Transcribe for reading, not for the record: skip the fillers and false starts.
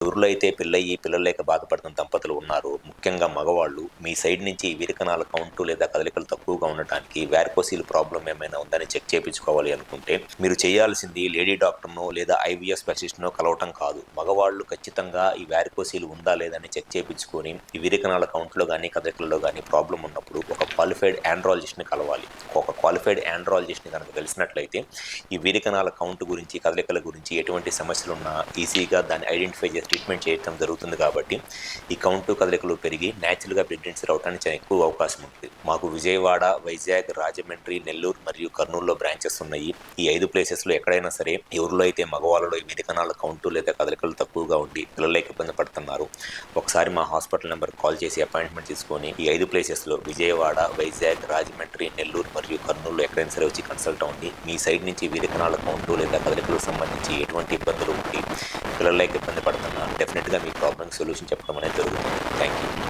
ఎవరిలో అయితే పెళ్ళయ్యి పిల్లలు లేక బాధపడుతున్న దంపతులు ఉన్నారో, ముఖ్యంగా మగవాళ్ళు మీ సైడ్ నుంచి వీరకణాల కౌంటు లేదా కదలికలు తక్కువగా ఉండటానికి వారికోసిల్ ప్రాబ్లమ్ ఏమైనా ఉందని చెక్ చేపించుకోవాలి అనుకుంటే, మీరు చేయాల్సింది లేడీ డాక్టర్‌నో లేదా ఐవీఎఫ్ స్పెషలిస్ట్‌నో కలవటం కాదు. మగవాళ్ళు ఖచ్చితంగా ఈ వారికోసిల్ ఉందా లేదా అని చెక్ చేపించుకొని, ఈ వీరకణాల కౌంట్‌లో గాని, కదలికల్లో గాని ప్రాబ్లమ్ ఉన్నప్పుడు ఒక క్వాలిఫైడ్ ఆండ్రాలజిస్ట్‌ని కలవాలి. ఒక క్వాలిఫైడ్ ఆండ్రాలజిస్ట్‌ని గనక కలిసినట్లయితే, ఈ వీరకణాల కౌంట్ గురించి, కదలికల గురించి ఎటువంటి సమస్యలున్నా ఈజీగా దాన్ని ఐడెంటిఫై చేసి ట్రీట్మెంట్ చేయటం జరుగుతుంది కాబట్టి, ఈ కౌంటు, కదలికలు పెరిగి నేచురల్‌గా ప్రెగ్నెన్సీ రావడానికి చాలా ఎక్కువ అవకాశం ఉంటుంది. మాకు విజయవాడ, వైజాగ్, రాజమండ్రి, నెల్లూరు మరియు కర్నూలులో బ్రాంచెస్ ఉన్నాయి. ఈ 5 ప్లేసెస్‌లో ఎక్కడైనా సరే ఎవరిలో అయితే మగవాళ్ళలో ఈ వీరకణాల కౌంటు లేదా కదలికలు తక్కువగా ఉండి పిల్లలు లేక ఇబ్బంది పడుతున్నారు, ఒకసారి మా హాస్పిటల్ నెంబర్‌కి కాల్ చేసి అపాయింట్మెంట్ తీసుకొని ఈ 5 ప్లేసెస్‌లో విజయవాడ, వైజాగ్, రాజమండ్రి, నెల్లూరు మరియు కర్నూలులో ఎక్కడైనా సరే వచ్చి కన్సల్ట్ అవ్వండి. మీ సైడ్ నుంచి వీరకణాల కౌంటు లేదా కదలికలకు సంబంధించి ఎటువంటి ఇబ్బందులు ఉండి పిల్లలు లేక ఇబ్బంది పడుతున్నా డెఫినెట్‌గా మీ ప్రాబ్లమ్‌కి సొల్యూషన్ చెప్పడం అనేది జరుగుతుంది.